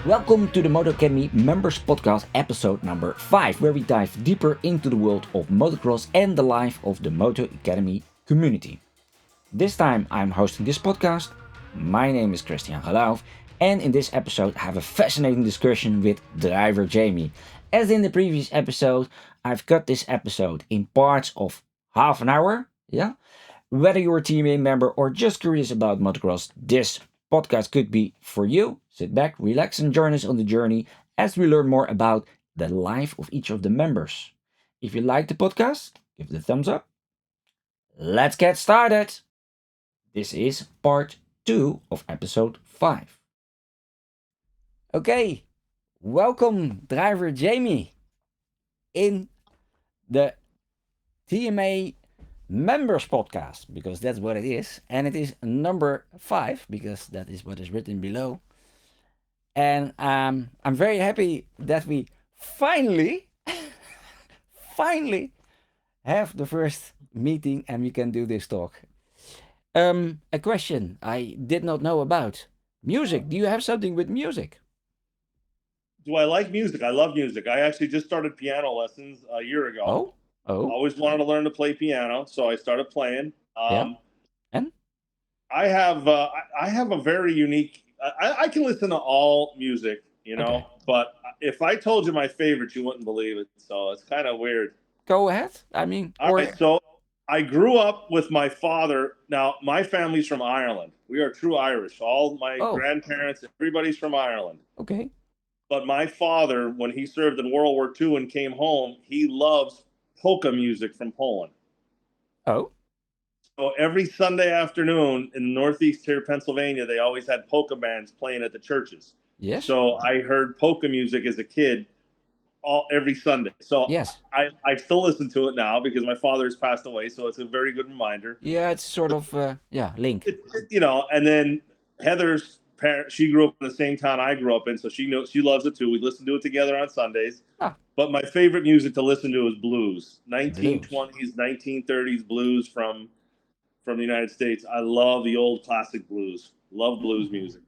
Welcome to the Moto Academy Members Podcast episode number 5, where we dive deeper into the world of motocross and the life of the Moto Academy community. This time I'm hosting this podcast. My name is Christian Galauf, and in this episode I have a fascinating discussion with driver Jamie. As in the previous episode, I've cut this episode in parts of half an hour. Whether you're a TMA member or just curious about motocross, this podcast could be for you. Sit back, relax, and join us on the journey as we learn more about the life of each of the members. If you like the podcast, give it a thumbs up. Let's get started. This is part 2 of episode 5. Okay, welcome, driver Jamie, in the TMA Members Podcast, because that's what it is, and it is number 5 because that is what is written below. And I'm very happy that we finally have the first meeting and we can do this talk. A question I did not know about music. Do you have something with music? Do I like music? I love music. I actually just started piano lessons a year ago. Oh, Always wanted to learn to play piano, so I started playing. yeah. And I have a very unique. I can listen to all music, Okay. but if I told you my favorite, you wouldn't believe it. So it's kind of weird. Go ahead. I mean, All right, so I grew up with my father. Now, my family's from Ireland. We are true Irish. All my grandparents, everybody's from Ireland. Okay. But my father, when he served in World War II and came home, he loves polka music from Poland. Oh. So every Sunday afternoon in northeast here, Pennsylvania, they always had polka bands playing at the churches. Yes. So I heard polka music as a kid every Sunday. So yes. I still listen to it now because my father has passed away. So it's a very good reminder. Yeah, it's sort of, link. And then Heather's parents, she grew up in the same town I grew up in. So she loves it too. We listen to it together on Sundays. But my favorite music to listen to is blues. 1920s, 1930s blues from the United States. I love the old classic blues. Love blues music.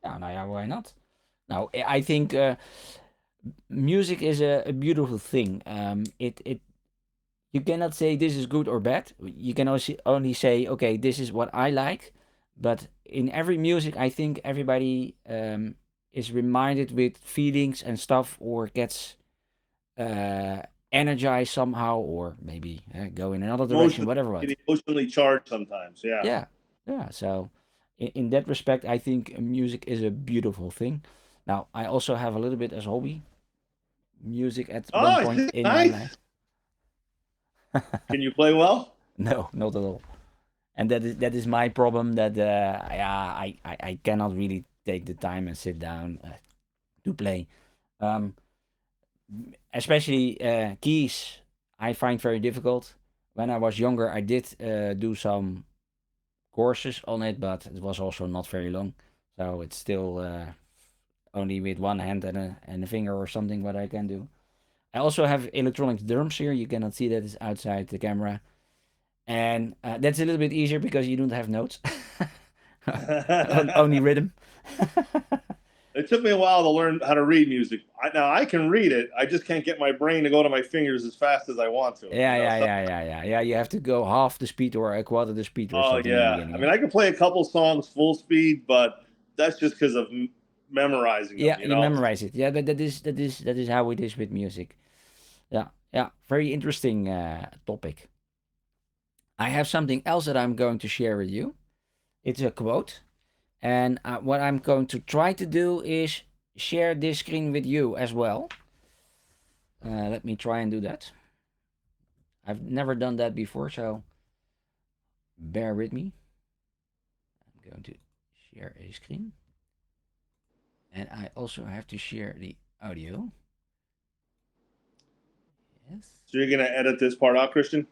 Yeah, why not? Now, I think music is a beautiful thing. It you cannot say this is good or bad. You can only say, okay, this is what I like. But in every music, I think everybody is reminded with feelings and stuff, or gets energized somehow, or maybe go in another direction, whatever. Emotionally charged sometimes, yeah. So in that respect, I think music is a beautiful thing. Now, I also have a little bit as hobby music at one point in my life. Can you play well? No, not at all. And that is my problem. That I cannot really take the time and sit down to play. Especially keys, I find very difficult. When I was younger, I did do some courses on it, but it was also not very long. So it's still only with one hand and a finger or something what I can do. I also have electronic drums here. You cannot see that, it's outside the camera. And that's a little bit easier because you don't have notes. Only rhythm. It took me a while to learn how to read music. Now I can read it. I just can't get my brain to go to my fingers as fast as I want to. Yeah. You have to go half the speed or a quarter the speed or something. Yeah. I mean, I can play a couple songs full speed, but that's just because of memorizing them. You memorize it. Yeah, but that is how it is with music. Yeah. Very interesting topic. I have something else that I'm going to share with you. It's a quote. And what I'm going to try to do is share this screen with you as well. Let me try and do that. I've never done that before, so bear with me. I'm going to share a screen. And I also have to share the audio. Yes. So you're going to edit this part out, Christian?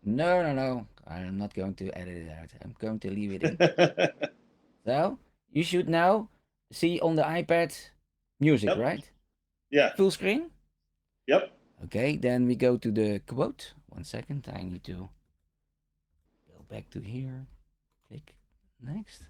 No. I'm not going to edit it out. I'm going to leave it in. So, you should now see on the iPad music, right? Yeah. Full screen? Yep. Okay, then we go to the quote. 1 second, I need to go back to here. Click next.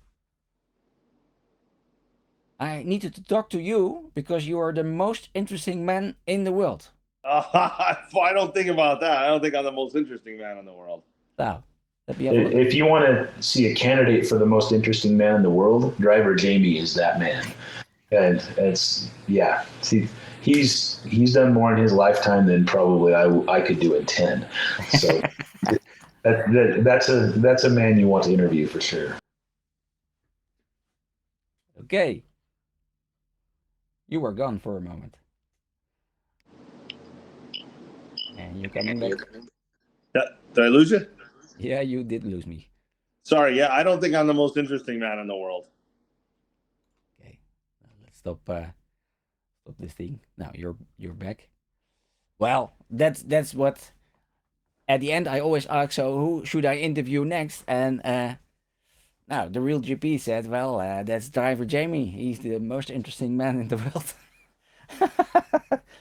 I needed to talk to you because you are the most interesting man in the world. I don't think about that. I don't think I'm the most interesting man in the world. Now, let me have a look. If you want to see a candidate for the most interesting man in the world, driver Jamie is that man. And it's yeah, see, he's done more in his lifetime than probably I could do in 10. So that's a man you want to interview for sure. Okay. You were gone for a moment. And you're coming back. Yeah, did I lose you? Yeah, you did lose me. Sorry. Yeah, I don't think I'm the most interesting man in the world. Okay. Let's stop this thing. Now you're back. Well, that's what at the end I always ask, so who should I interview next? And now the real GP said, well, that's driver Jamie. He's the most interesting man in the world.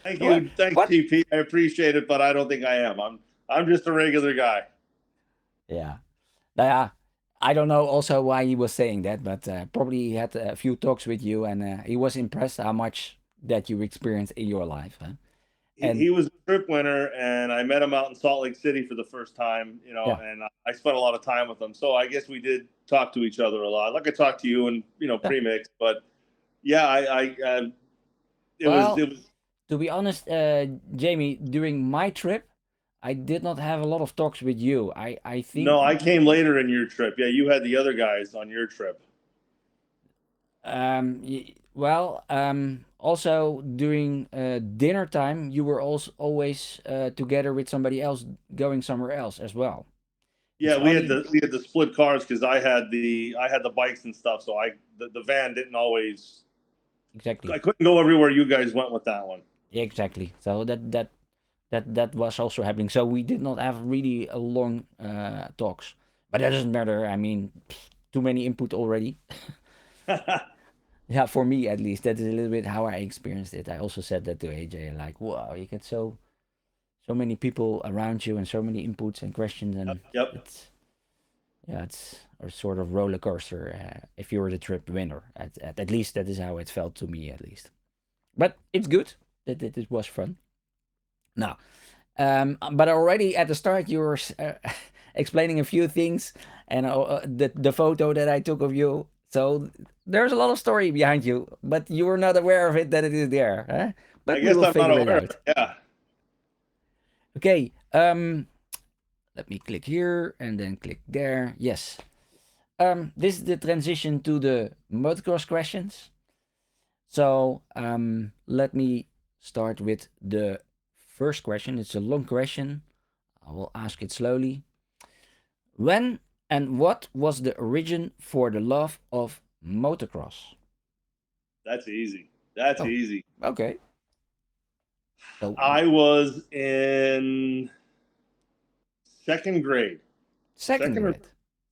Thank you. Thanks, What? GP. I appreciate it, but I don't think I am. I'm just a regular guy. Yeah. Yeah. I don't know also why he was saying that, but probably he had a few talks with you and he was impressed how much that you experienced in your life. Huh? He was a trip winner, and I met him out in Salt Lake City for the first time, yeah. and I spent a lot of time with him. So I guess we did talk to each other a lot. Like I talked to you and, pre-mix, but yeah, it was. To be honest, Jamie, during my trip, I did not have a lot of talks with you. I think. No, I came later in your trip. Yeah, you had the other guys on your trip. Also during dinner time, you were also always together with somebody else going somewhere else as well. Yeah, we had the split cars because I had the bikes and stuff, so the van didn't always. Exactly. I couldn't go everywhere you guys went with that one. Exactly. So that was also happening. So we did not have really a long talks, but that doesn't matter. I mean, too many input already. Yeah, for me at least, that is a little bit how I experienced it. I also said that to AJ, like, wow, you get so many people around you and so many inputs and questions, and yep. it's a sort of roller coaster. If you were the trip winner, at least that is how it felt to me, at least. But it's good that it was fun. Now, but already at the start, you were explaining a few things, and the photo that I took of you. So there's a lot of story behind you, but you were not aware of it that it is there. Huh? But I guess we will I'm figure not aware it out. Yeah. Okay. Let me click here and then click there. Yes. This is the transition to the motocross questions. So let me start with the first question. It's a long question. I will ask it slowly. When and what was the origin for the love of motocross? That's easy. That's easy. Okay. So I was in second grade. Second grade.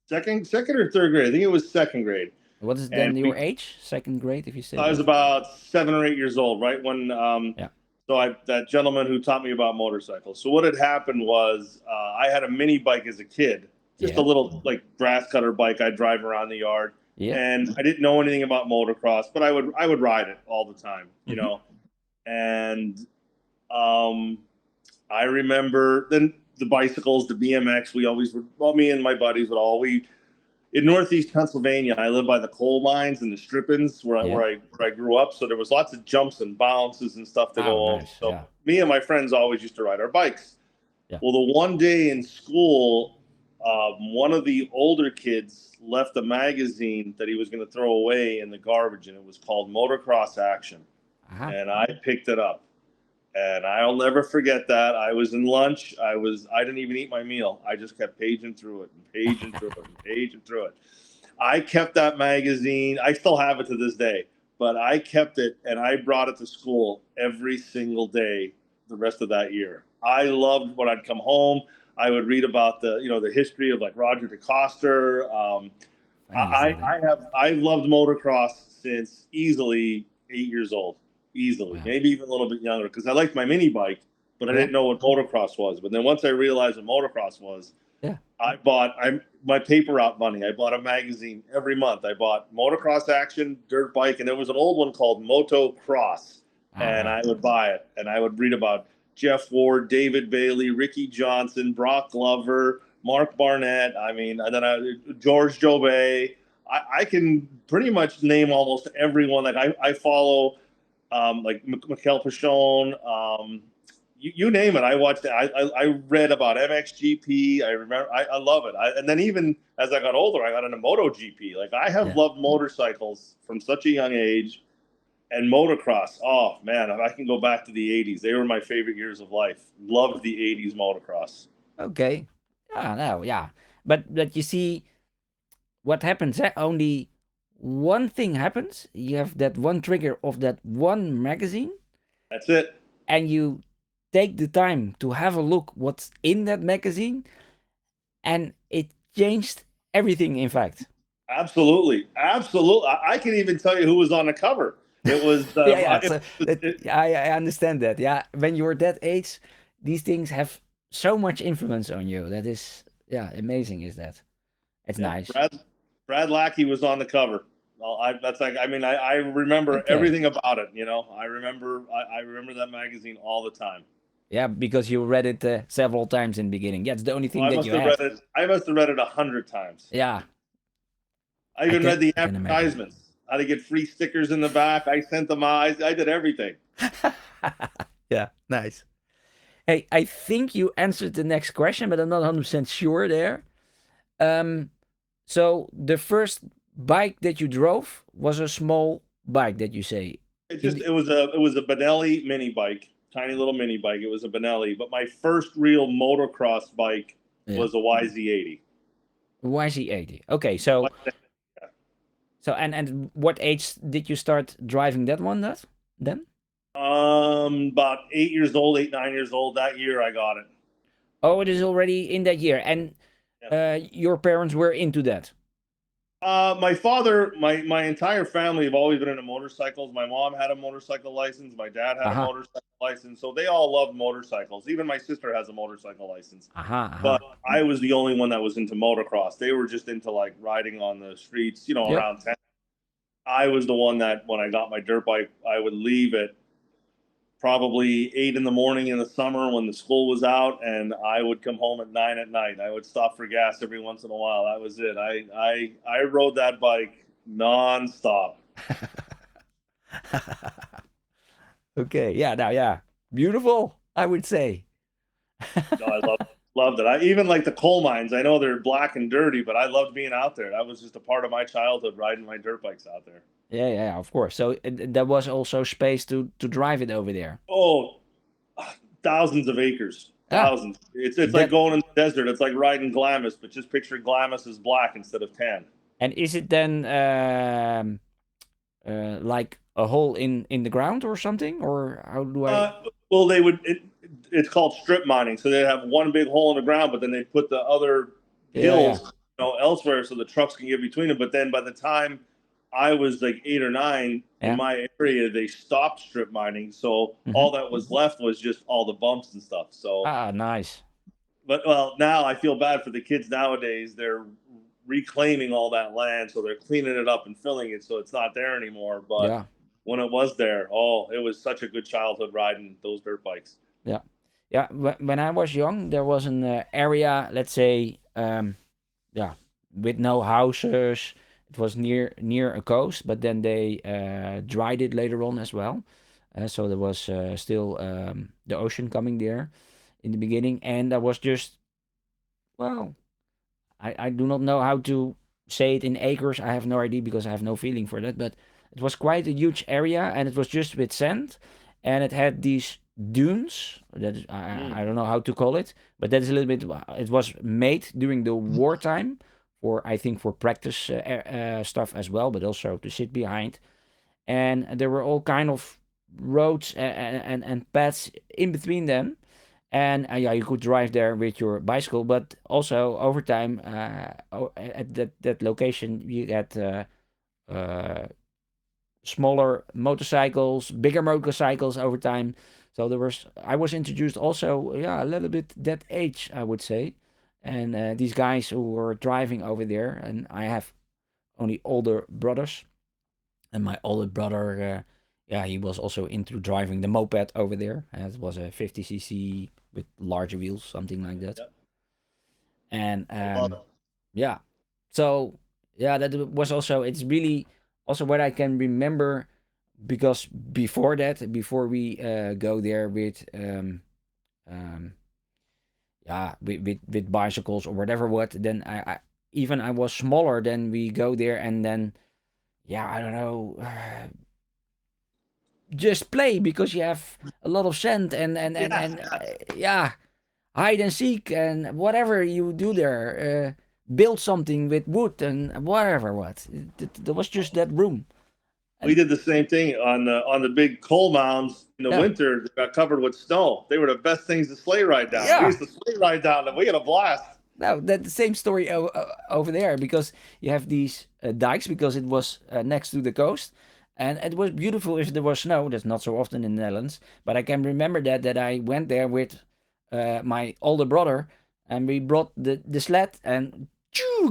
Second or third grade. I think it was second grade. What is then your age? Second grade, if you say. I was about 7 or 8 years old, right when So that gentleman who taught me about motorcycles. So what had happened was I had a mini bike as a kid, just a little like grass cutter bike I'd drive around the yard. Yeah. And I didn't know anything about motocross, but I would ride it all the time, you know. And I remember then the bicycles, the BMX. We always would. Well, me and my buddies would all in Northeast Pennsylvania. I live by the coal mines and the strip-ins where I grew up. So there was lots of jumps and bounces and stuff to go over. So me and my friends always used to ride our bikes. Yeah. Well, the one day in school, one of the older kids left a magazine that he was going to throw away in the garbage, and it was called Motorcross Action. And I picked it up. And I'll never forget that. I was in lunch. I didn't even eat my meal. I just kept paging through it and paging through it and paging through it. I kept that magazine. I still have it to this day, but I kept it and I brought it to school every single day the rest of that year. I loved when I'd come home. I would read about the history of like Roger DeCoster. I loved motocross since easily 8 years old. Easily, maybe even a little bit younger, because I liked my mini bike, but I didn't know what motocross was. But then once I realized what motocross was, Yeah. My paper route money. I bought a magazine every month. I bought Motocross Action, Dirt Bike, and there was an old one called Moto Cross, and I would buy it, and I would read about Jeff Ward, David Bailey, Ricky Johnson, Brock Glover, Mark Barnett. I mean, and then George Jobay. I can pretty much name almost everyone. Like I follow, like Mikel Pichon, you name it. I watched it. I read about MXGP. I remember. I love it. And then even as I got older, I got into MotoGP. Like I have loved motorcycles from such a young age, and motocross. Oh man, if I can go back to the '80s, they were my favorite years of life. Loved the '80s motocross. Okay. Yeah, no, yeah. But you see, what happens? Only one thing happens. You have that one trigger of that one magazine. That's it. And you take the time to have a look what's in that magazine, and it changed everything. In fact. Absolutely. I can even tell you who was on the cover. It was. I understand that. Yeah, when you're that age, these things have so much influence on you. That is, yeah, amazing. Is that? It's nice. Brad Lackey was on the cover. Well, I remember everything about it. You know, I remember that magazine all the time. Yeah, because you read it several times in the beginning. Yeah, it's the only thing that you had. I must have read it 100 times. Yeah. I even read the advertisements. How to get free stickers in the back. I sent them out. I did everything. Yeah, nice. Hey, I think you answered the next question, but I'm not 100% sure there. So the first bike that you drove was a small bike that you say? It was a Benelli mini bike, tiny little mini bike. It was a Benelli, but my first real motocross bike was a YZ80. YZ80. Okay, so and what age did you start driving that one then? About 8 years old, 9 years old. That year I got it. Oh, it is already in that year. And your parents were into that? My father, my entire family have always been into motorcycles. My mom had a motorcycle license. My dad had a motorcycle license. So they all loved motorcycles. Even my sister has a motorcycle license. But I was the only one that was into motocross. They were just into like riding on the streets, you know, around town. I was the one that when I got my dirt bike, I would leave at probably 8 in the morning in the summer when the school was out, and I would come home at 9 at night. I would stop for gas every once in a while. That was it. I rode that bike nonstop. Okay. Yeah. Now, yeah. Beautiful, I would say. No, I loved it. I even like the coal mines. I know they're black and dirty, but I loved being out there. That was just a part of my childhood, riding my dirt bikes out there. Yeah, of course. So there was also space to drive it over there. Oh, thousands of acres. Thousands. It's like going in the desert. It's like riding Glamis, but just picture Glamis as black instead of tan. And is it then like a hole in the ground or something, or how do I? Well, it's called strip mining. So they have one big hole in the ground, but then they put the other hills, you know, elsewhere so the trucks can get between them. But then by the time I was like 8 or 9 in my area, they stopped strip mining. So all that was left was just all the bumps and stuff. So nice. But well, now I feel bad for the kids nowadays. They're reclaiming all that land, so they're cleaning it up and filling it so it's not there anymore. But when it was there, it was such a good childhood riding those dirt bikes. Yeah. When I was young, there was an area, let's say, with no houses. It was near a coast, but then they dried it later on as well. So there was still the ocean coming there in the beginning, and that was just, well, I do not know how to say it in acres. I have no idea because I have no feeling for that. But it was quite a huge area, and it was just with sand, and it had these dunes. That is, I don't know how to call it, but that is a little bit. It was made during the wartime for, I think, for practice stuff as well, but also to sit behind. And there were all kind of roads and paths in between them. And you could drive there with your bicycle, but also over time, at that location, you get smaller motorcycles, bigger motorcycles over time. So I was introduced also, a little bit that age, I would say. And these guys who were driving over there, and I have only older brothers, and my older brother, yeah, he was also into driving the moped over there. It was a 50cc with larger wheels, something like that. Yep. And yeah, so yeah, that was also, it's really also what I can remember, because before that, before we go there with um yeah, with bicycles or whatever, what, then I even I was smaller, then we go there, and then yeah, I don't know, just play, because you have a lot of sand, and yeah, hide and seek and whatever you do there, build something with wood and whatever, what, there was just that room. We And did the same thing on the big coal mounds in the yeah, winter that got covered with snow. They were the best things to sleigh ride down. We yeah, used to sleigh ride down them. We had a blast. no, that the same story over there, because you have these dikes, because it was next to the coast, and it was beautiful if there was snow. That's not so often in the Netherlands, but I can remember that I went there with my older brother, and we brought the sled and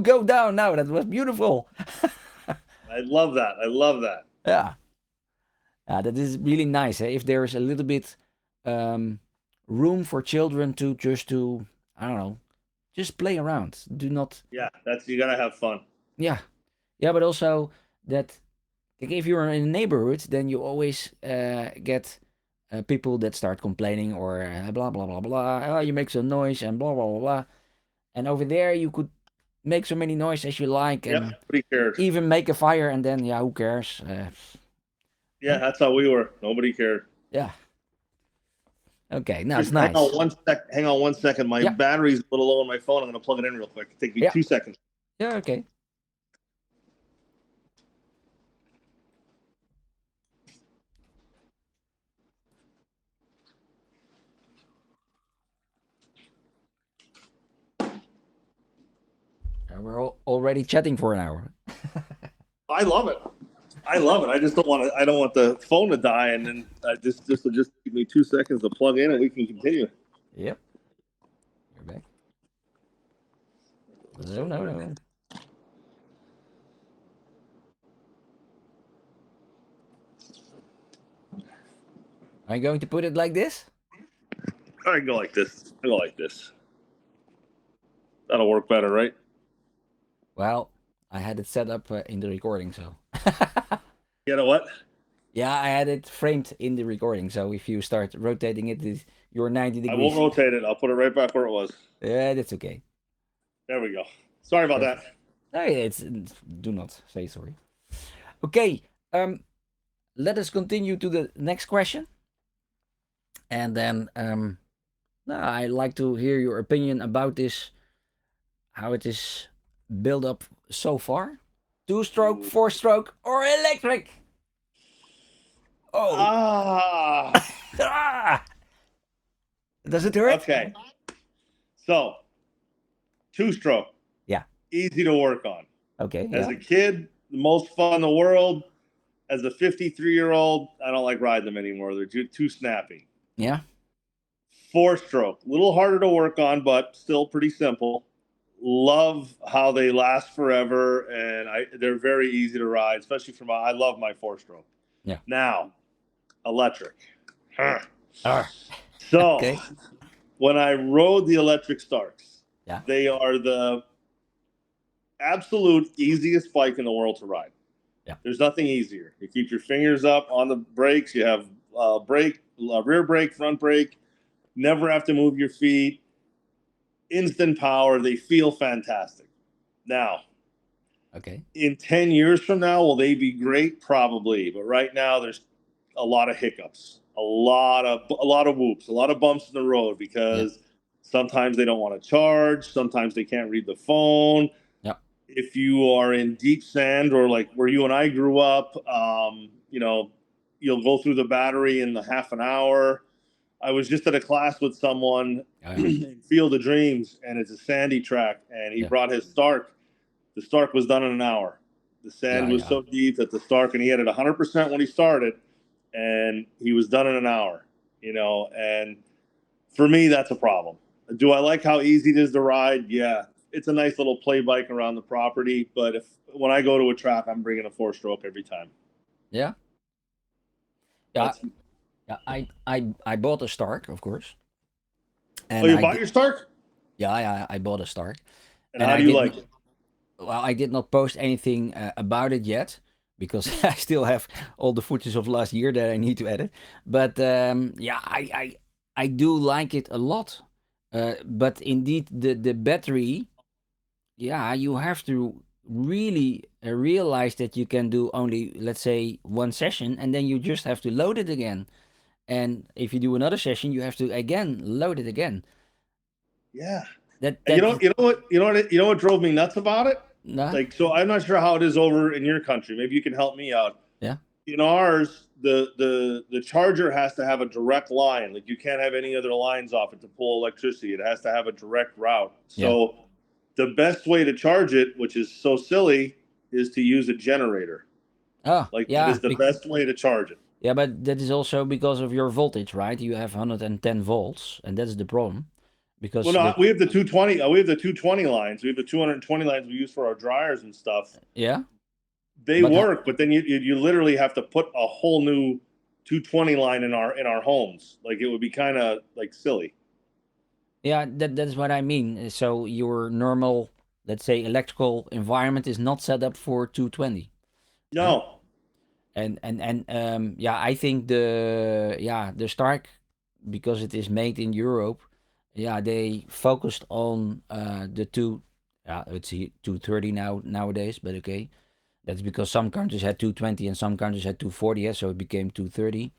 go down. Now that was beautiful. I love that. I love that. Yeah, that is really nice. If there is a little bit um, room for children to just to, I don't know, just play around. Do not. Yeah, that's, you gotta have fun. Yeah, yeah, but also that, like, if you're in a neighborhood, then you always get people that start complaining, or blah blah blah blah. Oh, you make some noise and blah blah blah blah. And over there, you could make so many noise as you like, Yep, and nobody cared. even make a fire, and then yeah, who cares? Yeah, that's how we were. Nobody cared. Yeah. Okay, now it's Just hang nice. on one sec. Hang on one second. My Yeah. battery's a little low on my phone. I'm gonna plug it in real quick. Take me Yeah. 2 seconds. Yeah. Okay. We're already chatting for an hour. I love it. I love it. I just don't want to. I don't want the phone to die, and then this will just give me 2 seconds to plug in, and we can continue. Yep. You're back. No. Are you going to put it like this? I go like this. I go like this. That'll work better, right? Well, I had it set up in the recording, so. You know what? Yeah, I had it framed in the recording, so if you start rotating it, you're 90 degrees. I won't rotate it. I'll put it right back where it was. Yeah, that's okay. There we go. Sorry about that. No, do not say sorry. Okay, let us continue to the next question, and then I like to hear your opinion about this, how it is built up so far. 2-stroke, 4-stroke, or electric? Oh. Ah. Does it hurt? Okay. So, 2-stroke. Yeah. Easy to work on. Okay. As a kid, the most fun in the world. As a 53-year-old, I don't like riding them anymore. They're too snappy. Yeah. 4-stroke, a little harder to work on, but still pretty simple. Love how they last forever, and they're very easy to ride, especially for I love my 4-stroke. Yeah. Now, electric. So, okay. When I rode the electric Starks, yeah, they are the absolute easiest bike in the world to ride. Yeah. There's nothing easier. You keep your fingers up on the brakes. You have rear brake, front brake. Never have to move your feet. Instant power. They feel fantastic. Now, okay. In 10 years from now, will they be great? Probably. But right now, there's a lot of hiccups, a lot of whoops, a lot of bumps in the road, because sometimes they don't want to charge. Sometimes they can't read the phone. Yeah. If you are in deep sand, or like where you and I grew up, you'll go through the battery in half an hour. I was just at a class with someone in Field of Dreams, and it's a sandy track, and he brought his Stark. The Stark was done in an hour. The sand was so deep that the Stark, and he had it 100% when he started, and he was done in an hour, and for me, that's a problem. Do I like how easy it is to ride? Yeah, it's a nice little play bike around the property. But when I go to a track, I'm bringing a 4-stroke every time. Yeah. Yeah. Yeah. I bought a Stark, of course. And you bought your Stark? Yeah, I bought a Stark. And how do you like it? Well, I did not post anything about it yet because I still have all the footage of last year that I need to edit. But yeah, I do like it a lot. But indeed, the battery, yeah, you have to really realize that you can do only, let's say, one session, and then you just have to load it again. And if you do another session, you have to again load it again. Yeah. That you know what drove me nuts about it? Nah. Like, so I'm not sure how it is over in your country. Maybe you can help me out. Yeah. In ours, the charger has to have a direct line. Like, you can't have any other lines off it to pull electricity. It has to have a direct route. So the best way to charge it, which is so silly, is to use a generator. Oh, like, that is the best way to charge it. Yeah, but that is also because of your voltage, right? You have 110 volts, and that's the problem. Because we have the 220. We have the 220 lines. We have the 220 lines we use for our dryers and stuff. Yeah, they work, but then you literally have to put a whole new 220 line in our homes. Like, it would be kind of like silly. Yeah, that's what I mean. So your normal, let's say, electrical environment is not set up for 220. No. Yeah, I think the Stark, because it is made in Europe, yeah, they focused on the let's see, 230 nowadays, but okay. That's because some countries had 220 and some countries had 240, yeah, so it became 230.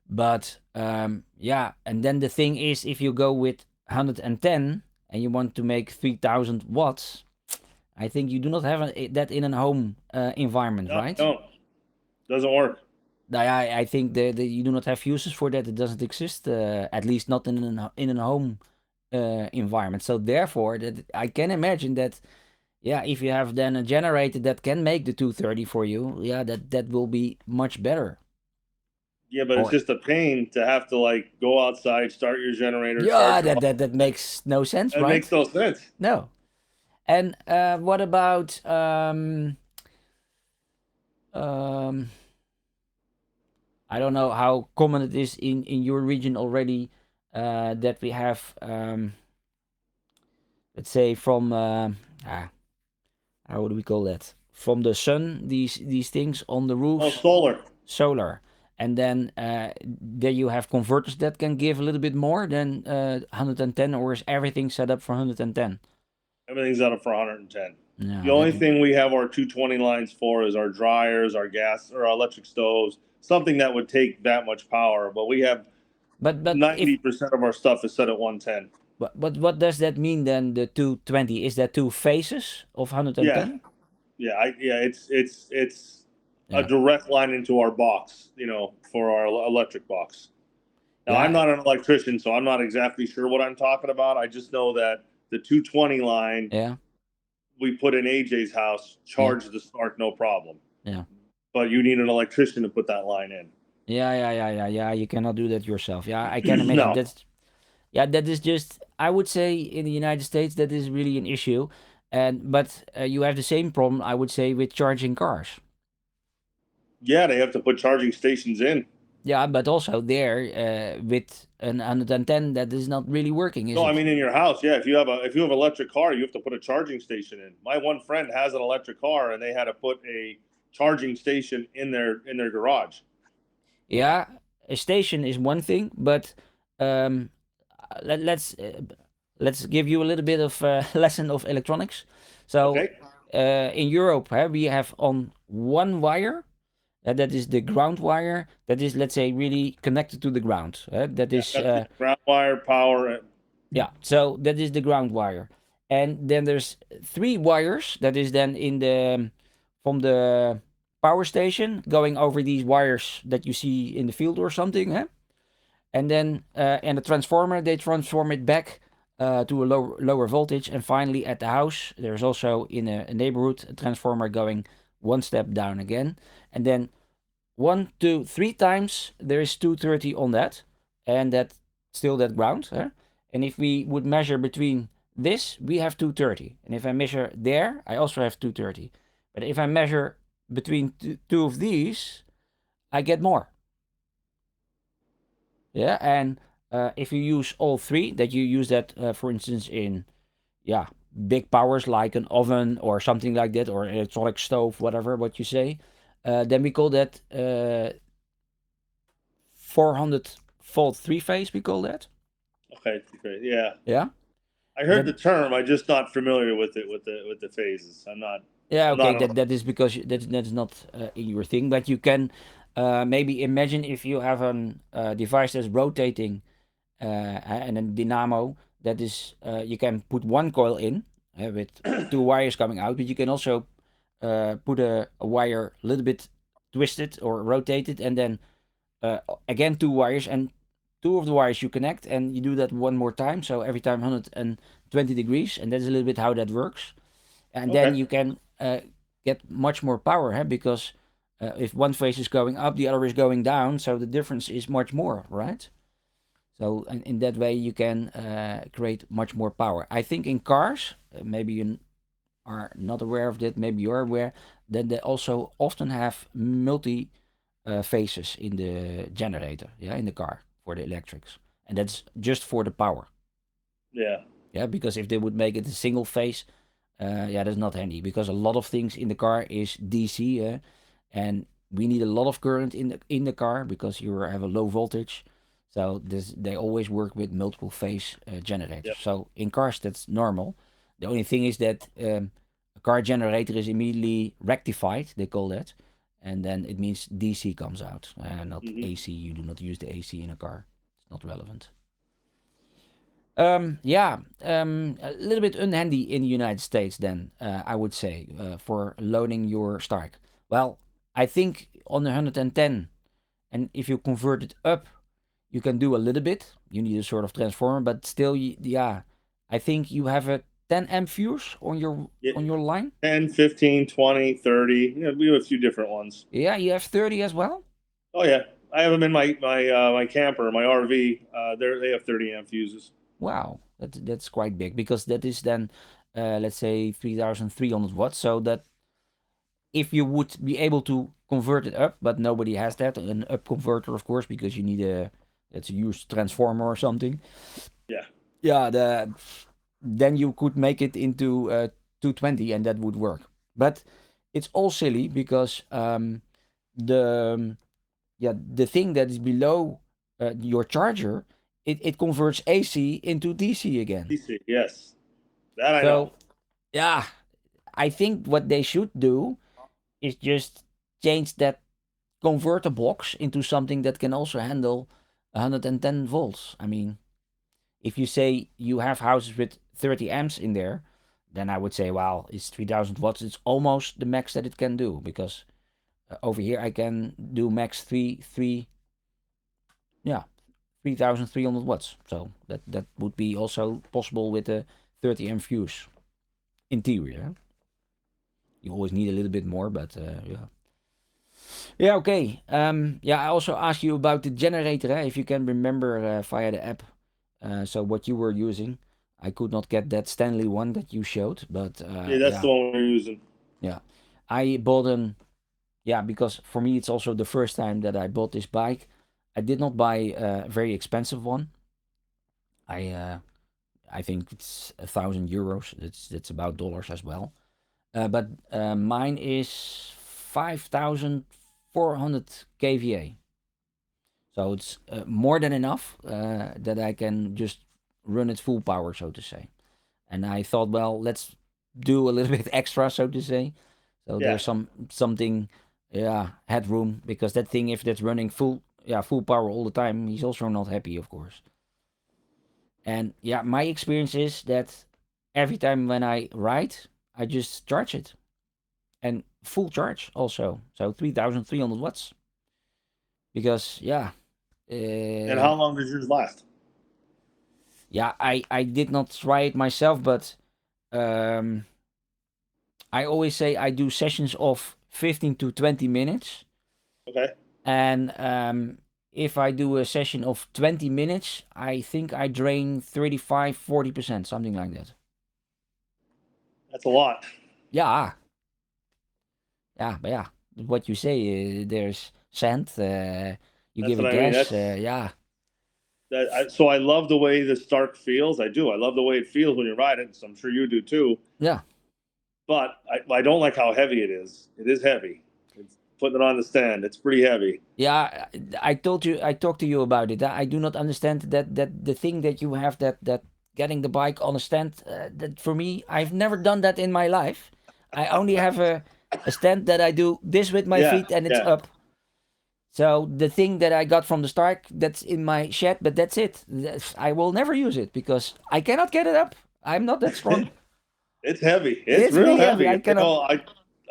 But yeah, and then the thing is, if you go with 110 and you want to make 3000 watts, I think you do not have that in a home environment, right? No, doesn't work. I think that you do not have uses for that. It doesn't exist, at least not in a home environment. So therefore, that I can imagine that, yeah, if you have then a generator that can make the 230 for you, yeah, that will be much better. Yeah, but it's just a pain to have to, like, go outside, start your generator. Yeah, that makes no sense, right? That makes no sense. No. And what about I don't know how common it is in your region already, that we have, let's say, from how do we call that? From the sun, these things on the roofs. Oh, solar. Solar. And then there you have converters that can give a little bit more than 110, or is everything set up for 110? Everything's set up for 110. No, the only thing we have our 220 lines for is our dryers, our gas, or our electric stoves, something that would take that much power. But we have, but 90% of our stuff is set at 110. But what does that mean then? The 220, is that two phases of 110? Yeah, it's a direct line into our box, for our electric box. Now, I'm not an electrician, so I'm not exactly sure what I'm talking about. I just know that the 220 line, we put in AJ's house, charged the Stark, no problem. Yeah. But you need an electrician to put that line in. Yeah. You cannot do that yourself. Yeah, I can imagine. No. That is just, I would say, in the United States, that is really an issue. But you have the same problem, I would say, with charging cars. Yeah, they have to put charging stations in. Yeah, but also there, with an 110, that is not really working, is it? No, I mean, in your house, yeah. If you have an electric car, you have to put a charging station in. My one friend has an electric car, and they had to put a charging station in their garage. Yeah, a station is one thing, but let's give you a little bit of lesson of electronics. So in Europe, we have on one wire, that is the ground wire, that is, let's say, really connected to the ground. That is ground wire, power. Yeah, so that is the ground wire. And then there's 3 wires that is then from the power station going over these wires that you see in the field or something. And then and the transformer, they transform it back to a lower voltage. And finally at the house, there's also in a neighborhood a transformer going one step down again. And then 1, 2, 3 times there is 230 on that. And that still that ground. And if we would measure between this, we have 230. And if I measure there, I also have 230. But if I measure between two of these, I get more. Yeah, and if you use all three, that you use that, for instance, in big powers like an oven or something like that, or an electronic stove, whatever what you say, then we call that 400-volt three-phase. We call that. Okay, great. Yeah. Yeah. I heard the term. I'm just not familiar with it with the phases. I'm not. Yeah. I'm Okay. not That is because that's not in your thing, but you can maybe imagine if you have a device that's rotating and a dynamo that is you can put one coil in with two wires coming out, but you can also put a wire a little bit twisted or rotated, and then again two wires, and two of the wires you connect, and you do that one more time. So every time 120 degrees, and that's a little bit how that works. And then you can get much more power, huh? Because if one phase is going up, the other is going down, so the difference is much more, right? So in that way, you can create much more power. I think in cars, maybe you are not aware of that, maybe you're aware, that they also often have multi phases in the generator, yeah, in the car for the electrics. And that's just for the power. Yeah. Yeah, because if they would make it a single phase, that's not handy, because a lot of things in the car is DC, and we need a lot of current in the car because you have a low voltage. So they always work with multiple phase generators. Yep. So in cars that's normal. The only thing is that a car generator is immediately rectified. They call that, and then it means DC comes out, not AC. You do not use the AC in a car. It's not relevant. A little bit unhandy in the United States then, I would say, for loading your Stark. Well, I think on the 110, and if you convert it up, you can do a little bit. You need a sort of transformer, but still, I think you have a 10 amp fuse on your line. 10, 15, 20, 30. Yeah, we have a few different ones. Yeah, you have 30 as well. Oh yeah, I have them in my camper, my RV. They have 30 amp fuses. Wow, that's quite big, because that is then, let's say 3,300 watts. So that if you would be able to convert it up, but nobody has that, an up converter, of course, because you need let's use transformer or something. Yeah. Yeah, then you could make it into 220, and that would work. But it's all silly, because the thing that is below your charger, it converts AC into DC again. DC, yes, that I know. Yeah, I think what they should do is just change that converter box into something that can also handle 110 volts. I mean, if you say you have houses with 30 amps in there, then I would say, well, it's 3,000 watts. It's almost the max that it can do, because over here I can do max 3,300 watts. So that would be also possible with a 30 amp fuse. In theory, yeah? You always need a little bit more, but yeah. Yeah, okay. I also asked you about the generator, if you can remember via the app. So what you were using. I could not get that Stanley one that you showed, but that's the one we're using. Yeah, I bought because for me it's also the first time that I bought this bike. I did not buy a very expensive one. I think it's €1,000. It's about dollars as well. But mine is 5,400 kVA. So it's more than enough that I can just run it full power, so to say. And I thought, well, let's do a little bit extra, so to say. So there's something, headroom, because that thing, if that's running full power all the time, he's also not happy, of course. And my experience is that every time when I ride, I just charge it, and full charge also. So 3,300 watts. Because and how long does yours last? Yeah, I did not try it myself, but I always say I do sessions of 15 to 20 minutes. Okay. And if I do a session of 20 minutes, I think I drain 35-40%, something like that. That's a lot. Yeah. Yeah, but yeah, what you say, there's sand, you give it gas, yeah. So I love the way the Stark feels. I do. I love the way it feels when you're riding. So I'm sure you do too. Yeah. But I don't like how heavy it is. It is heavy. It's putting it on the stand. It's pretty heavy. Yeah, I talked to you about it. I do not understand that the thing that you have that getting the bike on a stand. That for me, I've never done that in my life. I only have a stand that I do this with my feet and it's up. So the thing that I got from the Stark, that's in my shed, but that's it. I will never use it because I cannot get it up. I'm not that strong. It's heavy. It's real really heavy. I cannot.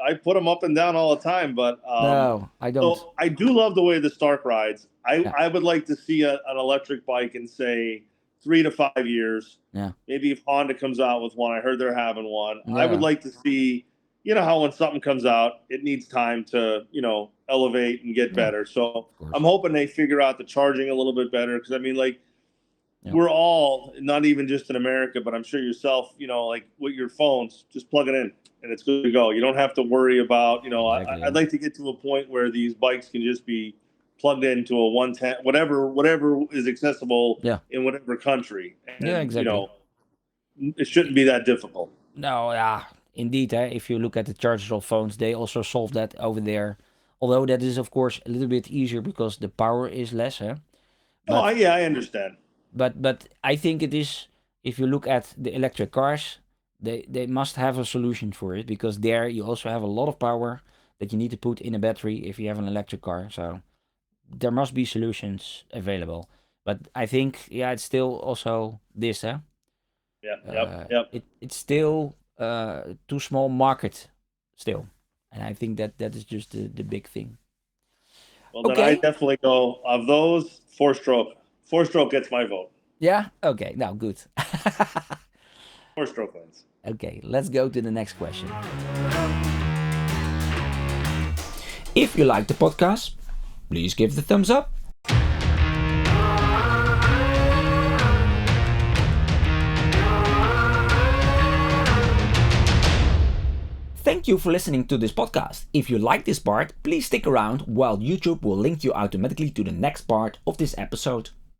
I put them up and down all the time, but no, I don't. So I do love the way the Stark rides. I would like to see an electric bike in, say, 3 to 5 years. Yeah. Maybe if Honda comes out with one, I heard they're having one. Yeah. I would like to see, you know, how when something comes out, it needs time to, you know, elevate and get better. So I'm hoping they figure out the charging a little bit better. Because I mean, like, we're all, not even just in America, but I'm sure yourself, you know, like with your phones, just plug it in and it's good to go. You don't have to worry about, you know, I'd like to get to a point where these bikes can just be plugged into a 110, whatever is accessible in whatever country. And, exactly. You know, it shouldn't be that difficult. No, yeah, indeed. If you look at the chargeable phones, they also solve that over there. Although that is, of course, a little bit easier because the power is less. But, I understand. But I think it is, if you look at the electric cars, they must have a solution for it, because there you also have a lot of power that you need to put in a battery if you have an electric car. So there must be solutions available. But I think, it's still also this, Yeah, yep. It's still too small market still. And I think that is just the big thing. Well, then I definitely go, of those, 4-stroke. 4-stroke gets my vote. Yeah? Okay, now good. 4-stroke wins. Okay, let's go to the next question. If you like the podcast, please give the thumbs up. Thank you for listening to this podcast. If you like this part, please stick around while YouTube will link you automatically to the next part of this episode.